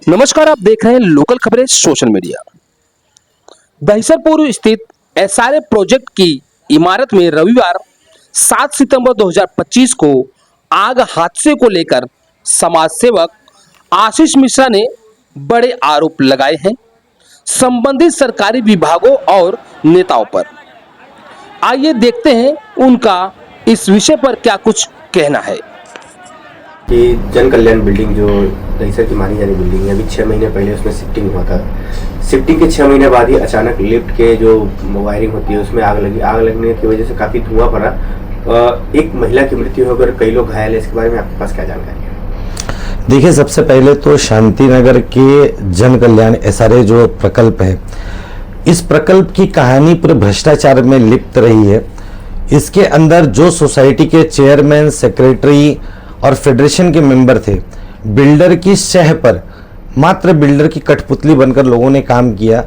नमस्कार, आप देख रहे हैं लोकल खबरें सोशल मीडिया। दहिसरपुर स्थित एसआरए प्रोजेक्ट की इमारत में रविवार 7 सितंबर 2025 को आग हादसे को लेकर समाज सेवक आशीष मिश्रा ने बड़े आरोप लगाए हैं संबंधित सरकारी विभागों और नेताओं पर। आइए देखते हैं उनका इस विषय पर क्या कुछ कहना है। कि जन कल्याण बिल्डिंग जो दहिसर की मानी जानी बिल्डिंग है, अभी 6 महीने पहले उसमें शिफ्टिंग हुआ था। शिफ्टिंग के 6 महीने बाद ही अचानक लिफ्ट के जो वायरिंग होती है उसमें आग लगी। आग लगने की वजह से काफ़ी धुआं पड़ा। एक महिला की मृत्यु होकर कई लोग घायल है। इसके बारे में आपके पास क्या जानकारी है? देखिए, सबसे पहले तो शांति नगर के जन कल्याण एसआरए जो प्रकल्प है, इस प्रकल्प की कहानी पूरे भ्रष्टाचार में लिप्त रही है। इसके अंदर जो सोसाइटी के चेयरमैन, सेक्रेटरी और फेडरेशन के मेंबर थे, बिल्डर की शह पर मात्र बिल्डर की कठपुतली बनकर लोगों ने काम किया।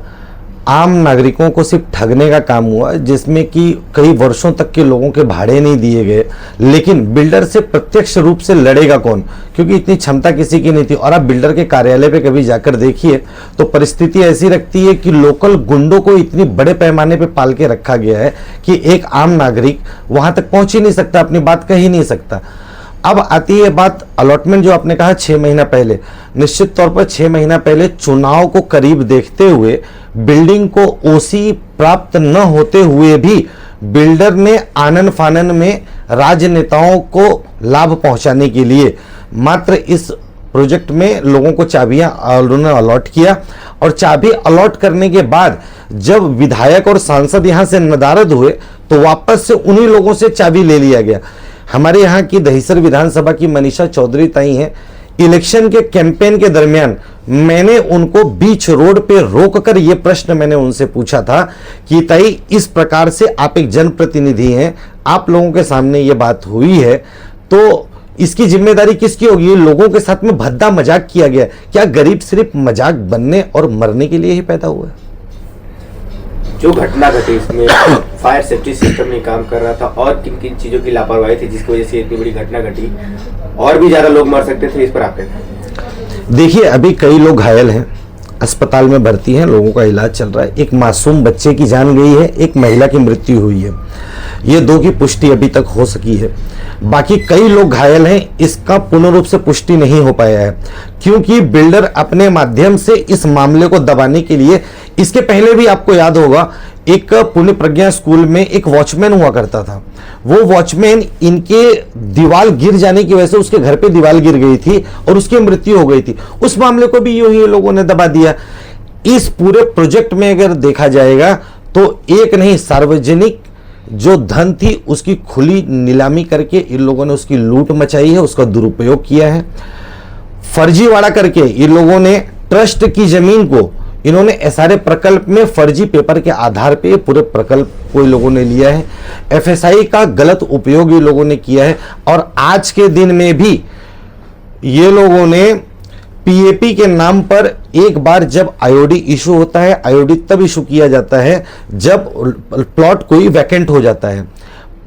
आम नागरिकों को सिर्फ ठगने का काम हुआ, जिसमें कि कई वर्षों तक के लोगों के भाड़े नहीं दिए गए। लेकिन बिल्डर से प्रत्यक्ष रूप से लड़ेगा कौन, क्योंकि इतनी क्षमता किसी की नहीं थी। और आप बिल्डर के कार्यालय पे कभी जाकर देखिए तो परिस्थिति ऐसी रखती है कि लोकल गुंडों को इतनी बड़े पैमाने पे पाल के रखा गया है कि एक आम नागरिक वहां तक पहुंच ही नहीं सकता, अपनी बात कह ही नहीं सकता। अब आती है बात अलॉटमेंट, जो आपने कहा 6 महीना पहले। निश्चित तौर पर 6 महीना पहले चुनाव को करीब देखते हुए बिल्डिंग को ओसी प्राप्त न होते हुए भी बिल्डर ने आनन फानन में राजनेताओं को लाभ पहुंचाने के लिए मात्र इस प्रोजेक्ट में लोगों को चाबियां उन्होंने अलॉट किया। और चाबी अलॉट करने के बाद जब विधायक और सांसद यहां से नदारद हुए तो वापस से उन्हीं लोगों से चाबी ले लिया गया। हमारे यहाँ की दहिसर विधानसभा की मनीषा चौधरी ताई हैं। इलेक्शन के कैंपेन के दरमियान मैंने उनको बीच रोड पे रोककर ये प्रश्न मैंने उनसे पूछा था कि ताई, इस प्रकार से आप एक जनप्रतिनिधि हैं, आप लोगों के सामने ये बात हुई है, तो इसकी जिम्मेदारी किसकी होगी? लोगों के साथ में भद्दा मजाक किया गया। क्या गरीब सिर्फ मजाक बनने और मरने के लिए ही पैदा हुआ है? जो घटना घटी इसमें फायर सेफ्टी सिस्टम नहीं काम कर रहा था और किन किन चीज़ों की लापरवाही थी जिसकी वजह से इतनी बड़ी घटना घटी, और भी ज़्यादा लोग मर सकते थे, इस पर आप क्या? देखिए, अभी कई लोग घायल हैं, अस्पताल में भर्ती हैं, लोगों का इलाज चल रहा है। एक मासूम बच्चे की जान गई है, एक महिला की मृत्यु हुई है। ये 2 की पुष्टि अभी तक हो सकी है। बाकी कई लोग घायल हैं, इसका पूर्ण रूप से पुष्टि नहीं हो पाया है, क्योंकि बिल्डर अपने माध्यम से इस मामले को दबाने के लिए, इसके पहले भी आपको याद होगा, एक पुण्य प्रज्ञा स्कूल में एक वॉचमैन हुआ करता था। वो वॉचमैन इनके दीवार गिर जाने की वजह से उसके घर पे दीवार गिर गई थी और उसकी मृत्यु हो गई थी। उस मामले को भी यूं ही लोगों ने दबा दिया। इस पूरे प्रोजेक्ट में अगर देखा जाएगा तो एक नहीं, सार्वजनिक जो धन थी उसकी खुली नीलामी करके इन लोगों ने उसकी लूट मचाई है, उसका दुरुपयोग किया है। फर्जीवाड़ा करके इन लोगों ने ट्रस्ट की जमीन को, इन्होंने एसआरए प्रकल्प में फर्जी पेपर के आधार पे पूरे प्रकल्प को इन लोगों ने लिया है। एफएसआई का गलत उपयोग ये लोगों ने किया है। और आज के दिन में भी ये लोगों ने पीएपी के नाम पर, एक बार जब आईओडी इशू होता है, आईओडी तब इशू किया जाता है जब प्लॉट कोई वैकेंट हो जाता है।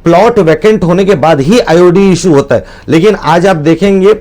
प्लॉट वैकेंट होने के बाद ही आईओडी इशू होता है। लेकिन आज आप देखेंगे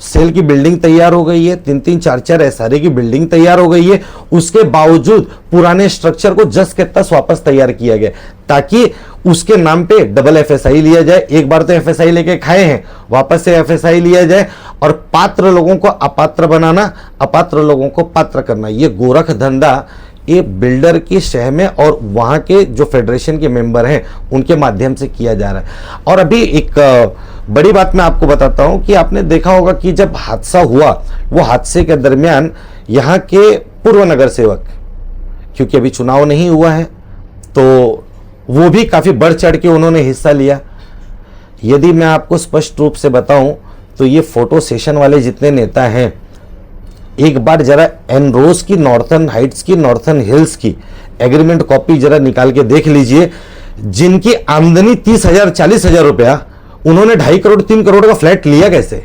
सेल की बिल्डिंग तैयार हो गई है, 3-3, 4-4 एसआरए की बिल्डिंग तैयार हो गई है। उसके बावजूद पुराने स्ट्रक्चर को जस के तस वापस तैयार किया गया ताकि उसके नाम पे डबल एफएसआई लिया जाए। एक बार तो एफएसआई लेके खाए हैं, वापस से एफएसआई लिया जाए और पात्र लोगों को अपात्र बनाना, अपात्र लोगों को पात्र करना, ये गोरख धंधा ये बिल्डर की शह में और वहां के जो फेडरेशन के मेंबर हैं उनके माध्यम से किया जा रहा है। और अभी एक बड़ी बात मैं आपको बताता हूं कि आपने देखा होगा कि जब हादसा हुआ, वो हादसे के दरमियान यहाँ के पूर्व नगर सेवक, क्योंकि अभी चुनाव नहीं हुआ है, तो वो भी काफी बढ़ चढ़ के उन्होंने हिस्सा लिया। यदि मैं आपको स्पष्ट रूप से बताऊं तो ये फोटो सेशन वाले जितने नेता हैं, एक बार जरा एनरोज की, नॉर्थर्न हाइट्स की, नॉर्थर्न हिल्स की एग्रीमेंट कॉपी जरा निकाल के देख लीजिए। जिनकी आमदनी 30,000 40,000 रुपया, उन्होंने 2.5 करोड़ 3 करोड़ का फ्लैट लिया कैसे?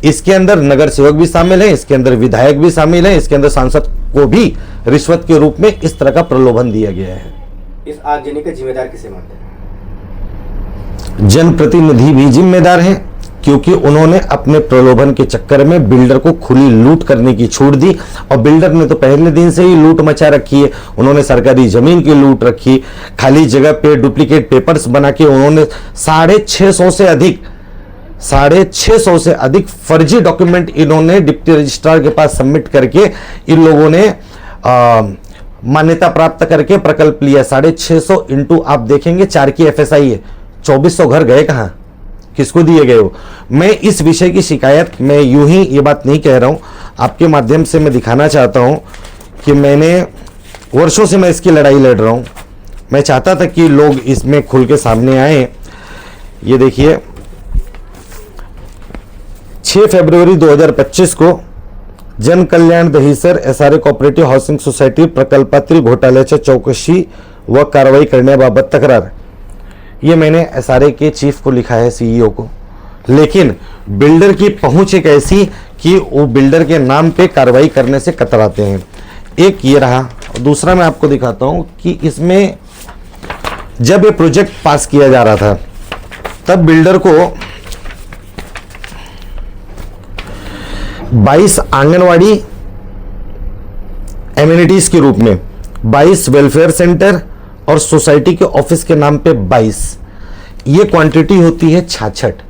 इसके अंदर नगर सेवक भी शामिल हैं, इसके अंदर विधायक भी शामिल हैं, इसके अंदर सांसद को भी रिश्वत के रूप में इस तरह का प्रलोभन दिया गया है। इस आगजनी का जिम्मेदार किसे मानते हैं? जनप्रतिनिधि भी जिम्मेदार हैं, क्योंकि उन्होंने अपने प्रलोभन के चक्कर में बिल्डर को खुली लूट करने की छूट दी। और बिल्डर ने तो पहले दिन से ही लूट मचा रखी है। उन्होंने सरकारी जमीन की लूट रखी, खाली जगह पे डुप्लीकेट पेपर्स बना के उन्होंने 650 से अधिक फर्जी डॉक्यूमेंट इन्होंने डिप्टी रजिस्ट्रार के पास सबमिट करके इन लोगों ने मान्यता प्राप्त करके प्रकल्प लिया। 650 इंटू आप देखेंगे 4 की FSI है, 2400 घर गए कहां, किसको दिए गए हो। मैं इस विषय की शिकायत, मैं यूं ही ये बात नहीं कह रहा हूं, आपके माध्यम से मैं दिखाना चाहता हूं कि मैंने वर्षों से मैं इसकी लड़ाई लड़ रहा हूं। मैं चाहता था कि लोग इसमें खुल के सामने आए। ये देखिए 6 फरवरी 2025 को Jan Kalyan Dahisar SRA cooperative housing society प्रकल्पातील घोटाळ्याच्या चौकशी व कारवाई करण्याबाबत तक्रार। ये मैंने SRA के चीफ को लिखा है, CEO को, लेकिन बिल्डर की पहुंच एक ऐसी कि वो बिल्डर के नाम पे कार्रवाई करने से कतराते हैं। एक ये रहा, दूसरा मैं आपको दिखाता हूं कि इसमें जब ये प्रोजेक्ट पास किया जा रहा था तब बिल्डर को 22 आंगनवाड़ी एमिनिटीज के रूप में, 22 वेलफेयर सेंटर और सोसाइटी के ऑफिस के नाम पे 22, ये क्वांटिटी होती है 66।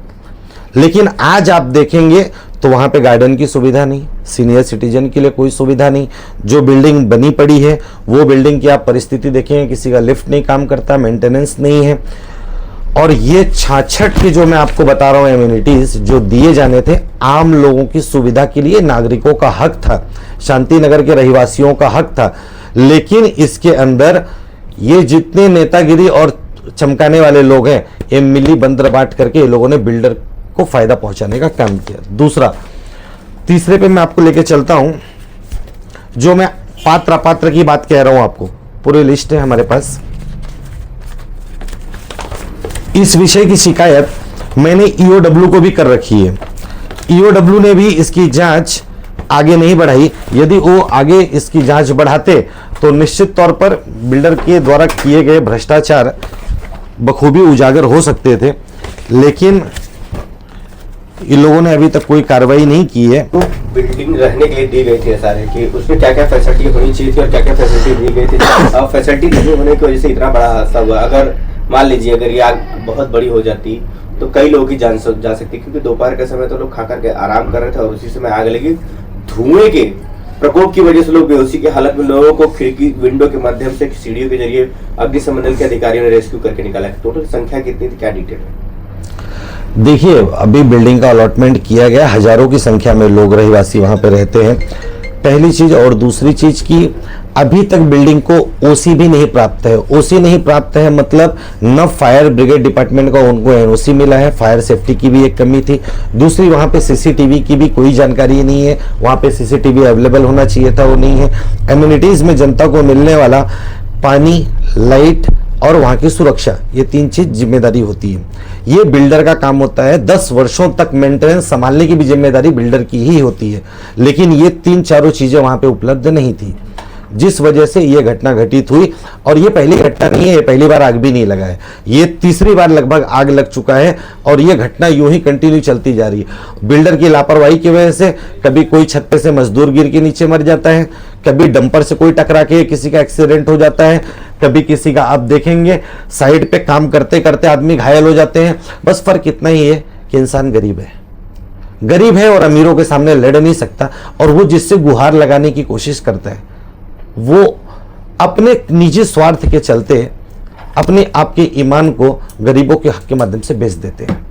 लेकिन आज आप देखेंगे तो वहां पे गार्डन की सुविधा नहीं, सीनियर सिटीजन के लिए कोई सुविधा नहीं। जो बिल्डिंग बनी पड़ी है वो बिल्डिंग की आप परिस्थिति देखेंगे, किसी का लिफ्ट नहीं काम करता, मेंटेनेंस नहीं है। और ये 66 की जो मैं आपको बता रहा हूं एमिनिटीज जो दिए जाने थे, आम लोगों की सुविधा के लिए, नागरिकों का हक था, शांति नगर के रहवासियों का हक था। लेकिन इसके अंदर ये जितने नेतागिरी और चमकाने वाले लोग हैं, ये मिली बंदर बांट करके ये लोगों ने बिल्डर को फायदा पहुंचाने का काम किया। दूसरा, तीसरे पे मैं आपको लेके चलता हूं, जो मैं पात्र अपात्र की बात कह रहा हूं आपको, पूरी लिस्ट है हमारे पास। इस विषय की शिकायत मैंने EOW को भी कर रखी है। EOW ने भी इसकी जांच आगे नहीं बढ़ाई। यदि वो आगे इसकी जांच बढ़ाते तो निश्चित तौर पर बिल्डर के द्वारा किए गए भ्रष्टाचार बखूबी उजागर हो सकते थे, लेकिन इन लोगों ने अभी तक कोई कार्रवाई नहीं की है। तो बिल्डिंग रहने के लिए दी गई थी SRA की, उसमें क्या क्या फैसिलिटी होनी चाहिए थी और क्या क्या फैसिलिटी दी गई थी। अब फैसिलिटी नहीं होने की वजह से इतना बड़ा हादसा हुआ। अगर मान लीजिए अगर ये आग बहुत बड़ी हो जाती तो कई लोगों की जान जा सकती, क्योंकि दोपहर के समय तो लोग खा करके आराम कर रहे थे और उसी समय आग लगी। धुएं के प्रकोप की वजह से लोग बेहोशी की हालत में लोगों को खिड़की विंडो के माध्यम से सीढ़ियों के जरिए अग्निशमन दल के अधिकारियों ने रेस्क्यू करके निकाला। टोटल संख्या कितनी थी, क्या डिटेल है? देखिए, अभी बिल्डिंग का अलॉटमेंट किया गया, हजारों की संख्या में लोग रहवासी वहां पे रहते हैं, पहली चीज। और दूसरी चीज की अभी तक बिल्डिंग को OC भी नहीं प्राप्त है। OC नहीं प्राप्त है मतलब न फायर ब्रिगेड डिपार्टमेंट का उनको NOC मिला है, फायर सेफ्टी की भी एक कमी थी। दूसरी, वहां पे CCTV की भी कोई जानकारी नहीं है, वहां पे CCTV अवेलेबल होना चाहिए था, वो नहीं है। एमिनिटीज में जनता को मिलने वाला पानी, लाइट और वहां की सुरक्षा, ये 3 चीज जिम्मेदारी होती है। ये बिल्डर का काम होता है। 10 वर्षों तक मेंटेनेंस संभालने की भी जिम्मेदारी बिल्डर की ही होती है, लेकिन ये 3-4 चीजें वहां पे उपलब्ध नहीं थी, जिस वजह से ये घटना घटित हुई। और ये पहली घटना नहीं है, ये पहली बार आग भी नहीं लगा है, ये तीसरी बार लगभग आग लग चुका है और ये घटना यूं ही कंटिन्यू चलती जा रही है। बिल्डर की लापरवाही की वजह से कभी कोई छत पे से मजदूर गिर के नीचे मर जाता है, कभी डंपर से कोई टकरा के किसी का एक्सीडेंट हो जाता है, कभी किसी का, आप देखेंगे साइड पे काम करते करते आदमी घायल हो जाते हैं। बस फर्क इतना ही है कि इंसान गरीब है और अमीरों के सामने लड़ नहीं सकता, और वो जिससे गुहार लगाने की कोशिश करता है वो अपने निजी स्वार्थ के चलते अपने आपके ईमान को गरीबों के हक के माध्यम से बेच देते हैं।